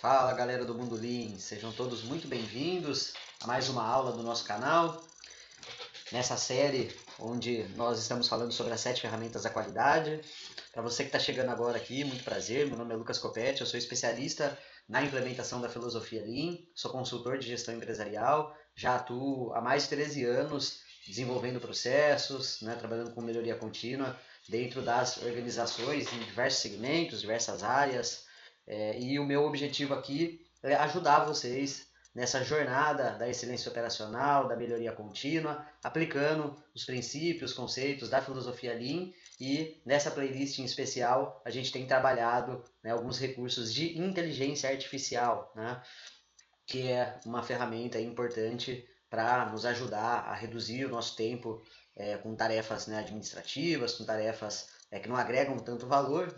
Fala galera do Mundo Lean, sejam todos muito bem-vindos a mais uma aula do nosso canal. Nessa série onde nós estamos falando sobre as 7 ferramentas da qualidade. Para você que está chegando agora aqui, muito prazer, meu nome é Lucas Coppetti, eu sou especialista na implementação da filosofia Lean, sou consultor de gestão empresarial, já atuo há mais de 13 anos desenvolvendo processos, trabalhando com melhoria contínua dentro das organizações em diversos segmentos, diversas áreas. E o meu objetivo aqui é ajudar vocês nessa jornada da excelência operacional, da melhoria contínua, aplicando os princípios, conceitos da filosofia Lean. E nessa playlist em especial a gente tem trabalhado alguns recursos de inteligência artificial, que é uma ferramenta importante para nos ajudar a reduzir o nosso tempo com tarefas administrativas, com tarefas que não agregam tanto valor,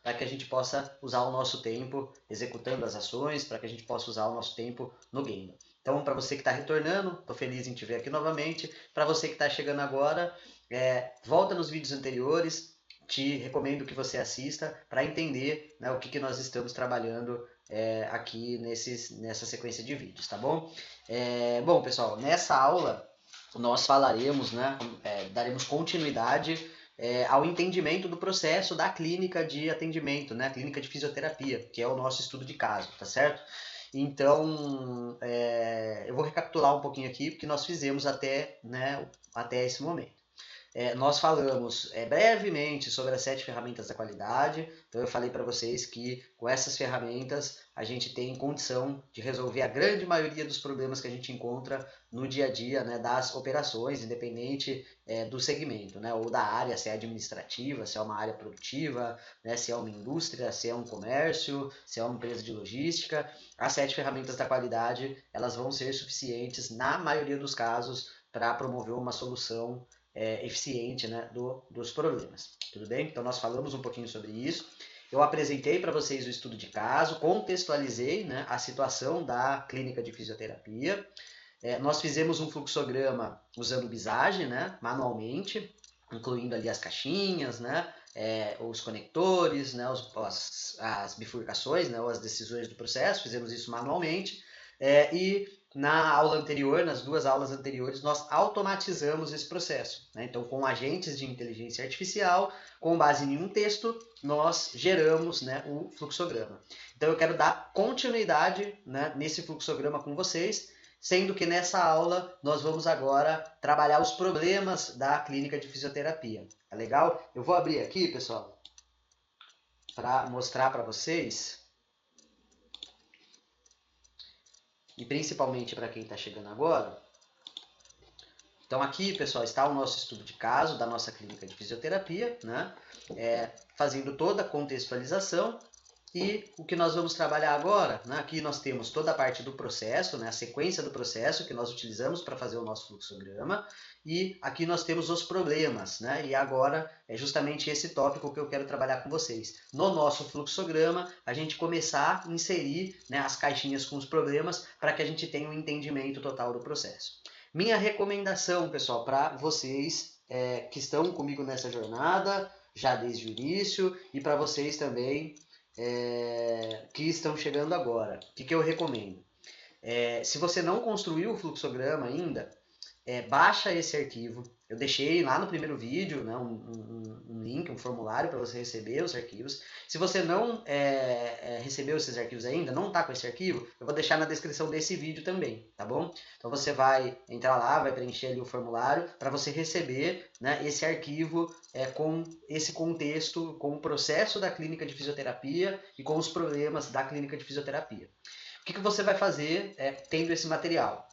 para que a gente possa usar o nosso tempo executando as ações, para que a gente possa usar o nosso tempo no game. Então, para você que está retornando, estou feliz em te ver aqui novamente. Para você que está chegando agora, volta nos vídeos anteriores, te recomendo que você assista para entender o que nós estamos trabalhando aqui nessa sequência de vídeos, tá bom? Bom, pessoal, nessa aula nós falaremos, daremos continuidade ao entendimento do processo da clínica de atendimento, a clínica de fisioterapia, que é o nosso estudo de caso, tá certo? Então, eu vou recapitular um pouquinho aqui, porque nós fizemos até esse momento. Nós falamos brevemente sobre as 7 ferramentas da qualidade. Então eu falei para vocês que com essas ferramentas a gente tem condição de resolver a grande maioria dos problemas que a gente encontra no dia a dia das operações, independente do segmento, ou da área, se é administrativa, se é uma área produtiva, se é uma indústria, se é um comércio, se é uma empresa de logística. As 7 ferramentas da qualidade elas vão ser suficientes na maioria dos casos para promover uma solução eficiente dos problemas, tudo bem? Então nós falamos um pouquinho sobre isso. Eu apresentei para vocês o estudo de caso, contextualizei a situação da clínica de fisioterapia. Nós fizemos um fluxograma usando bisagem, manualmente, incluindo ali as caixinhas, os conectores, as bifurcações, ou as decisões do processo, fizemos isso manualmente. E na aula anterior, nas 2 aulas anteriores, nós automatizamos esse processo. Então, com agentes de inteligência artificial, com base em um texto, nós geramos o fluxograma. Então, eu quero dar continuidade nesse fluxograma com vocês, sendo que nessa aula nós vamos agora trabalhar os problemas da clínica de fisioterapia. Tá legal? Eu vou abrir aqui, pessoal, para mostrar para vocês. E principalmente para quem está chegando agora. Então aqui, pessoal, está o nosso estudo de caso da nossa clínica de fisioterapia, fazendo toda a contextualização. E o que nós vamos trabalhar agora, aqui nós temos toda a parte do processo, a sequência do processo que nós utilizamos para fazer o nosso fluxograma. E aqui nós temos os problemas, e agora é justamente esse tópico que eu quero trabalhar com vocês. No nosso fluxograma, a gente começar a inserir as caixinhas com os problemas para que a gente tenha um entendimento total do processo. Minha recomendação, pessoal, para vocês que estão comigo nessa jornada, já desde o início, e para vocês também que estão chegando agora. O que eu recomendo? Se você não construiu o fluxograma ainda, baixa esse arquivo. Eu deixei lá no primeiro vídeo um link, um formulário para você receber os arquivos. Se você não recebeu esses arquivos ainda, não está com esse arquivo, eu vou deixar na descrição desse vídeo também, tá bom? Então você vai entrar lá, vai preencher ali o formulário para você receber esse arquivo com esse contexto, com o processo da clínica de fisioterapia e com os problemas da clínica de fisioterapia. O que você vai fazer tendo esse material?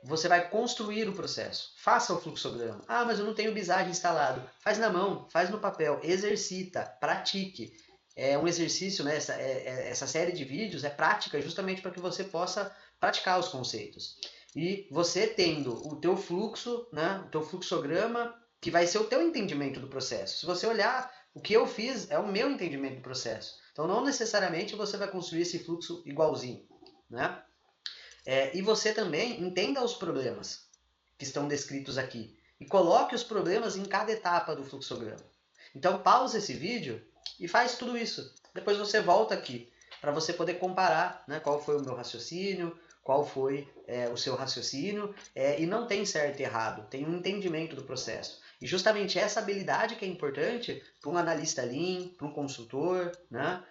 Você vai construir o processo. Faça o fluxograma. Ah, mas eu não tenho bisagem instalado. Faz na mão, faz no papel, exercita, pratique. É um exercício, essa série de vídeos é prática justamente para que você possa praticar os conceitos. E você tendo o teu fluxo, o teu fluxograma, que vai ser o teu entendimento do processo. Se você olhar, o que eu fiz é o meu entendimento do processo. Então não necessariamente você vai construir esse fluxo igualzinho, e você também entenda os problemas que estão descritos aqui e coloque os problemas em cada etapa do fluxograma. Então pausa esse vídeo e faz tudo isso. Depois você volta aqui para você poder comparar, né, qual foi o meu raciocínio, qual foi o seu raciocínio, e não tem certo e errado, tem um entendimento do processo. E justamente essa habilidade que é importante para um analista Lean, para um consultor, né,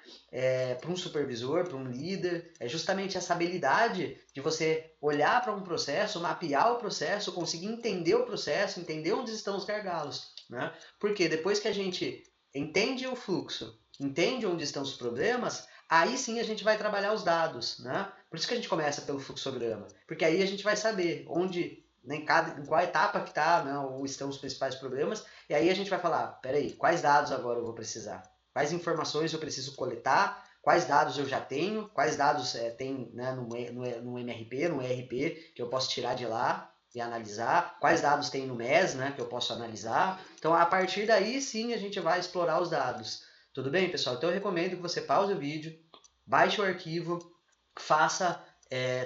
para um supervisor, para um líder, é justamente essa habilidade de você olhar para um processo, mapear o processo, conseguir entender o processo, entender onde estão os gargalos. Né? Porque depois que a gente entende o fluxo, entende onde estão os problemas, aí sim a gente vai trabalhar os dados. Né? Por isso que a gente começa pelo fluxograma, porque aí a gente vai saber onde, né, em qual etapa que está, né, ou estão os principais problemas, e aí a gente vai falar, peraí, quais dados agora eu vou precisar? Quais informações eu preciso coletar? Quais dados eu já tenho? Quais dados tem, né, no MRP, no ERP, que eu posso tirar de lá e analisar? Quais dados tem no MES, né, que eu posso analisar? Então, a partir daí, sim, a gente vai explorar os dados. Tudo bem, pessoal? Então, eu recomendo que você pause o vídeo, baixe o arquivo, faça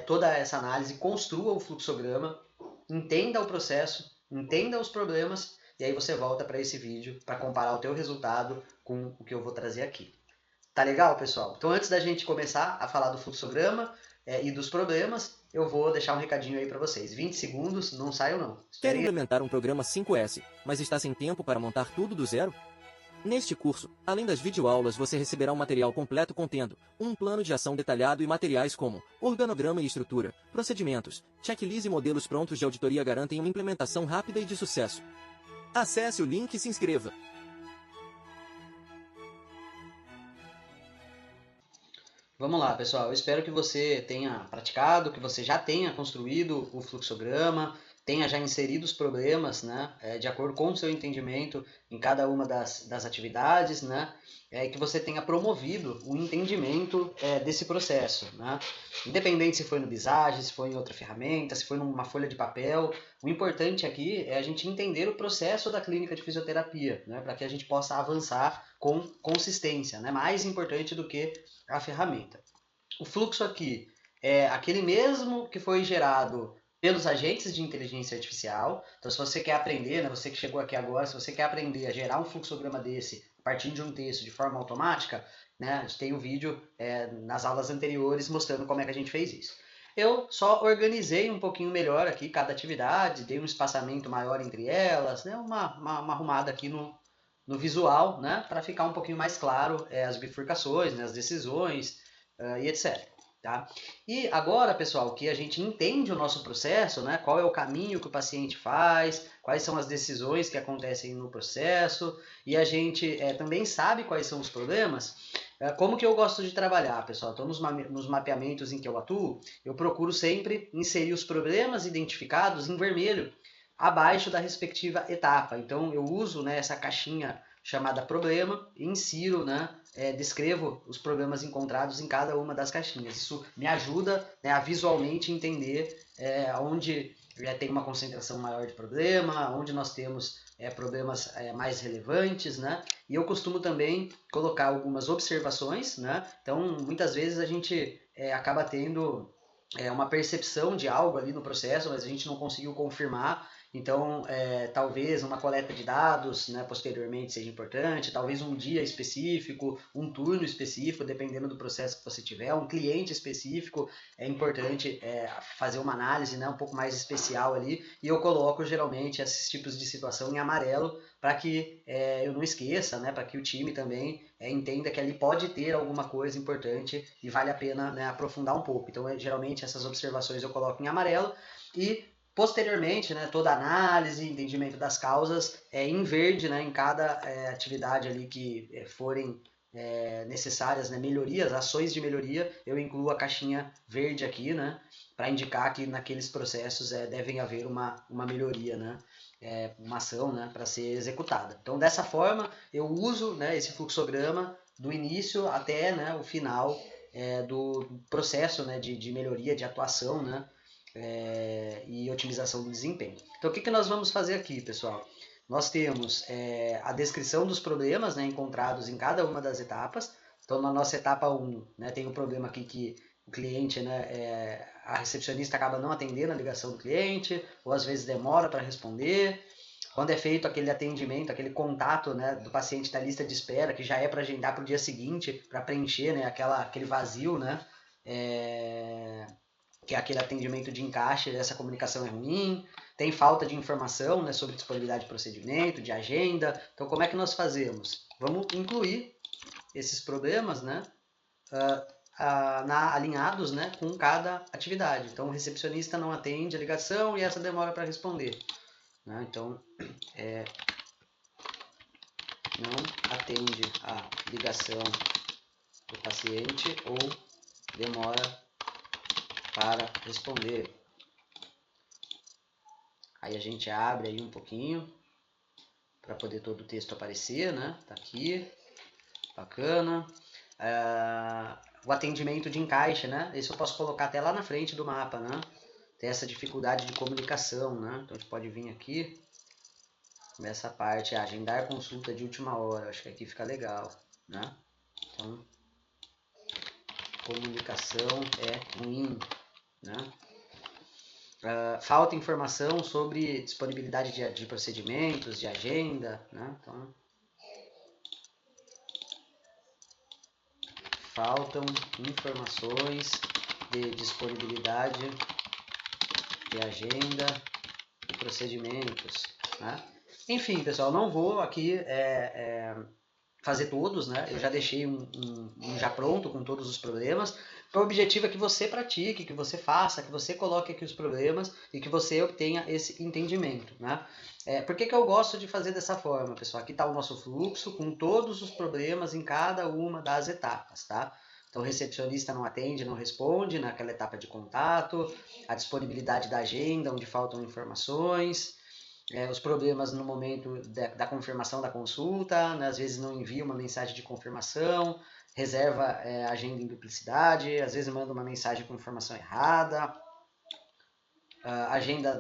toda essa análise, construa o fluxograma, entenda o processo, entenda os problemas, e aí você volta para esse vídeo para comparar o teu resultado com o que eu vou trazer aqui. Tá legal, pessoal? Então, antes da gente começar a falar do fluxograma e dos problemas, eu vou deixar um recadinho aí para vocês. 20 segundos, não saiam não. Quer Esperem. implementar um programa 5S, mas está sem tempo para montar tudo do zero? Neste curso, além das videoaulas, você receberá um material completo contendo um plano de ação detalhado e materiais como organograma e estrutura, procedimentos, checklist e modelos prontos de auditoria garantem uma implementação rápida e de sucesso. Acesse o link e se inscreva. Vamos lá, pessoal. Eu espero que você tenha praticado, que você já tenha construído o fluxograma, tenha já inserido os problemas, né, de acordo com o seu entendimento em cada uma das atividades, né, e que você tenha promovido o entendimento desse processo. Né? Independente se foi no Visage, se foi em outra ferramenta, se foi numa folha de papel, o importante aqui é a gente entender o processo da clínica de fisioterapia, né, para que a gente possa avançar com consistência, né, mais importante do que a ferramenta. O fluxo aqui é aquele mesmo que foi gerado pelos agentes de inteligência artificial. Então, se você quer aprender, né, você que chegou aqui agora, se você quer aprender a gerar um fluxograma desse a partir de um texto de forma automática, né, a gente tem um vídeo nas aulas anteriores mostrando como é que a gente fez isso. Eu só organizei um pouquinho melhor aqui cada atividade, dei um espaçamento maior entre elas, né, uma arrumada aqui no visual, né, para ficar um pouquinho mais claro as bifurcações, né, as decisões e etc. Tá? E agora, pessoal, que a gente entende o nosso processo, né, qual é o caminho que o paciente faz, quais são as decisões que acontecem no processo, e a gente também sabe quais são os problemas, como que eu gosto de trabalhar, pessoal? Então, nos mapeamentos em que eu atuo, eu procuro sempre inserir os problemas identificados em vermelho, abaixo da respectiva etapa. Então, eu uso, né, essa caixinha chamada problema e insiro, né, descrevo os problemas encontrados em cada uma das caixinhas. Isso me ajuda, né, a visualmente entender onde tem uma concentração maior de problema, onde nós temos problemas mais relevantes, né? E eu costumo também colocar algumas observações, né? Então, muitas vezes a gente acaba tendo uma percepção de algo ali no processo, mas a gente não conseguiu confirmar. Então, talvez uma coleta de dados, né, posteriormente seja importante, talvez um dia específico, um turno específico, dependendo do processo que você tiver, um cliente específico, é importante fazer uma análise, né, um pouco mais especial ali, e eu coloco geralmente esses tipos de situação em amarelo para que eu não esqueça, né, para que o time também entenda que ali pode ter alguma coisa importante e vale a pena, né, aprofundar um pouco. Então, geralmente essas observações eu coloco em amarelo e posteriormente, né, toda análise, entendimento das causas em verde, né, em cada atividade ali que forem necessárias, né, melhorias, ações de melhoria, eu incluo a caixinha verde aqui, né, para indicar que naqueles processos devem haver uma melhoria, né, uma ação, né, para ser executada. Então, dessa forma, eu uso, né, esse fluxograma do início até, né, o final do processo, né, de melhoria, de atuação, né, e otimização do desempenho. Então, o que nós vamos fazer aqui, pessoal? Nós temos a descrição dos problemas, né, encontrados em cada uma das etapas. Então, na nossa etapa 1, né, tem um problema aqui que o cliente, né, a recepcionista acaba não atendendo a ligação do cliente, ou às vezes demora para responder. quando é feito aquele atendimento, aquele contato, né, do paciente da lista de espera, que já é para agendar para o dia seguinte, para preencher, né, aquele vazio, né, que é aquele atendimento de encaixe, essa comunicação é ruim, tem falta de informação, né, sobre disponibilidade de procedimento, de agenda. Então, como é que nós fazemos? Vamos incluir esses problemas, né, alinhados, né, com cada atividade. Então, o recepcionista não atende a ligação e essa demora para responder. Né? Então, não atende a ligação do paciente ou demora para responder. Aí a gente abre aí um pouquinho para poder todo o texto aparecer, né? Tá aqui, bacana. O atendimento de encaixe, né? Esse eu posso colocar até lá na frente do mapa, né? Tem essa dificuldade de comunicação, né? Então a gente pode vir aqui nessa parte, agendar consulta de última hora. Acho que aqui fica legal, né? Então, comunicação é ruim, né? Falta informação sobre disponibilidade de procedimentos, de agenda, né? Então, faltam informações de disponibilidade de agenda e procedimentos, né? Enfim, pessoal, não vou aqui fazer todos, né? Eu já deixei um já pronto com todos os problemas. O objetivo é que você pratique, que você faça, que você coloque aqui os problemas e que você obtenha esse entendimento, né? Por que eu gosto de fazer dessa forma, pessoal? Aqui está o nosso fluxo com todos os problemas em cada uma das etapas, tá? Então, o recepcionista não atende, não responde naquela etapa de contato, a disponibilidade da agenda, onde faltam informações, os problemas no momento da confirmação da consulta, né? Às vezes não envia uma mensagem de confirmação, reserva agenda em duplicidade, às vezes manda uma mensagem com informação errada,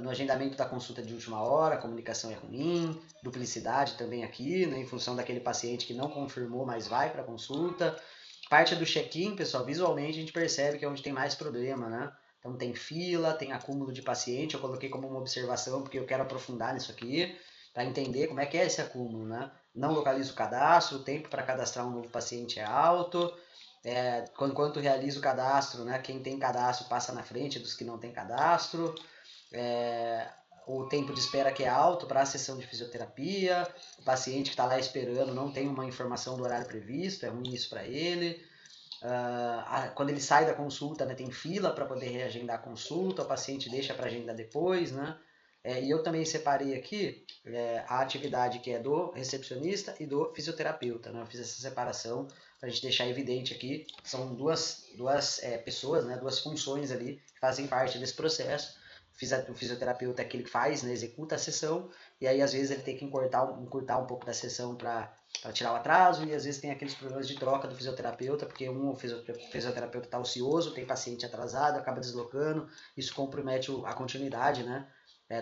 no agendamento da consulta de última hora, a comunicação é ruim, duplicidade também aqui, né? Em função daquele paciente que não confirmou, mas vai para a consulta. Parte do check-in, pessoal, visualmente a gente percebe que é onde tem mais problema, né? Então tem fila, tem acúmulo de paciente, eu coloquei como uma observação porque eu quero aprofundar nisso aqui, para entender como é que é esse acúmulo, né? Não localizo o cadastro, o tempo para cadastrar um novo paciente é alto, enquanto realizo o cadastro, né, quem tem cadastro passa na frente dos que não tem cadastro, o tempo de espera que é alto para a sessão de fisioterapia, o paciente que está lá esperando não tem uma informação do horário previsto, é ruim isso para ele. Quando ele sai da consulta, né, tem fila para poder reagendar a consulta, o paciente deixa para agendar depois, né? E eu também separei aqui a atividade que é do recepcionista e do fisioterapeuta, né? Eu fiz essa separação para a gente deixar evidente aqui, são duas pessoas, né, duas funções ali que fazem parte desse processo. O fisioterapeuta é aquele que faz, né, executa a sessão, e aí às vezes ele tem que encurtar um pouco da sessão para tirar o atraso, e às vezes tem aqueles problemas de troca do fisioterapeuta, porque o fisioterapeuta está ocioso, tem paciente atrasado, acaba deslocando, isso compromete a continuidade, né,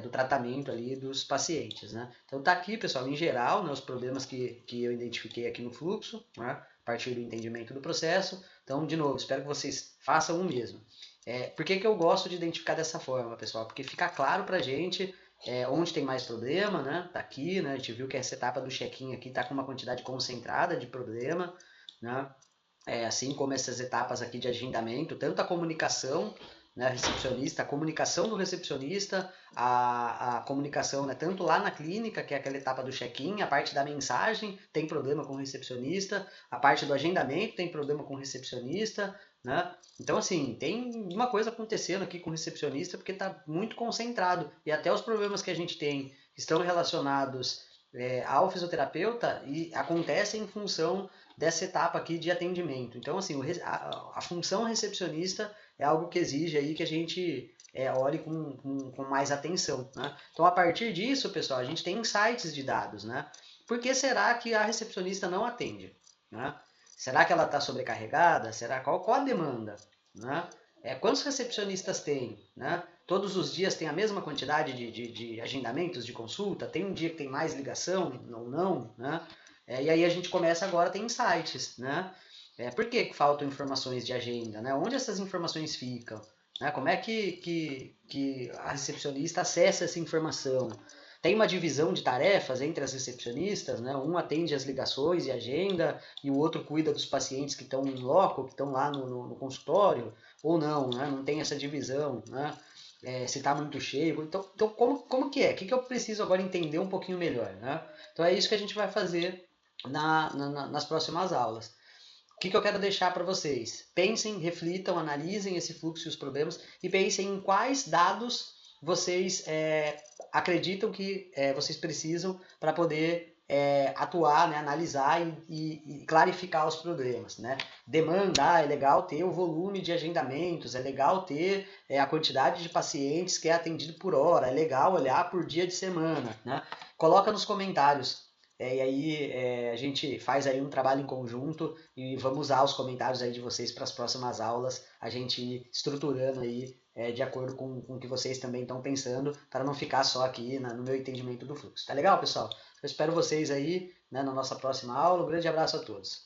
do tratamento ali dos pacientes, né. Então tá aqui, pessoal, em geral, né, os problemas que eu identifiquei aqui no fluxo, né, a partir do entendimento do processo. Então, de novo, espero que vocês façam o mesmo. Por que eu gosto de identificar dessa forma, pessoal? Porque fica claro pra gente onde tem mais problema, né? Tá aqui, né? A gente viu que essa etapa do check-in aqui tá com uma quantidade concentrada de problema, né? Assim como essas etapas aqui de agendamento, tanto a comunicação, né, recepcionista, a comunicação do recepcionista, a comunicação, né, tanto lá na clínica, que é aquela etapa do check-in, a parte da mensagem tem problema com o recepcionista, a parte do agendamento tem problema com o recepcionista, né? Então, assim, tem uma coisa acontecendo aqui com o recepcionista porque está muito concentrado, e até os problemas que a gente tem estão relacionados ao fisioterapeuta e acontecem em função dessa etapa aqui de atendimento. Então, assim, a função recepcionista é algo que exige aí que a gente olhe com mais atenção, né? Então, a partir disso, pessoal, a gente tem insights de dados, né? Por que será que a recepcionista não atende? Né? Será que ela está sobrecarregada? Qual a demanda? Né? Quantos recepcionistas tem? Né? Todos os dias tem a mesma quantidade de agendamentos de consulta? Tem um dia que tem mais ligação ou não? Né? E aí a gente começa agora a ter insights, né? Por que faltam informações de agenda? Né? Onde essas informações ficam? Né? Como é que a recepcionista acessa essa informação? tem uma divisão de tarefas entre as recepcionistas, né? Um atende as ligações e agenda, e o outro cuida dos pacientes que estão em loco, que estão lá no consultório, ou não, né? Não tem essa divisão, né? Se está muito cheio. Então como que é? O que eu preciso agora entender um pouquinho melhor, né? Então é isso que a gente vai fazer nas próximas aulas. O que eu quero deixar para vocês? Pensem, reflitam, analisem esse fluxo e os problemas e pensem em quais dados vocês acreditam que vocês precisam para poder atuar, né, analisar e clarificar os problemas. Né? Demanda, é legal ter o volume de agendamentos, é legal ter a quantidade de pacientes que é atendido por hora, é legal olhar por dia de semana. Né? Coloca nos comentários. E aí a gente faz aí um trabalho em conjunto e vamos usar os comentários aí de vocês para as próximas aulas, a gente ir estruturando aí de acordo com o que vocês também estão pensando, para não ficar só aqui no meu entendimento do fluxo. Tá legal, pessoal? Eu espero vocês aí, né, na nossa próxima aula. Um grande abraço a todos.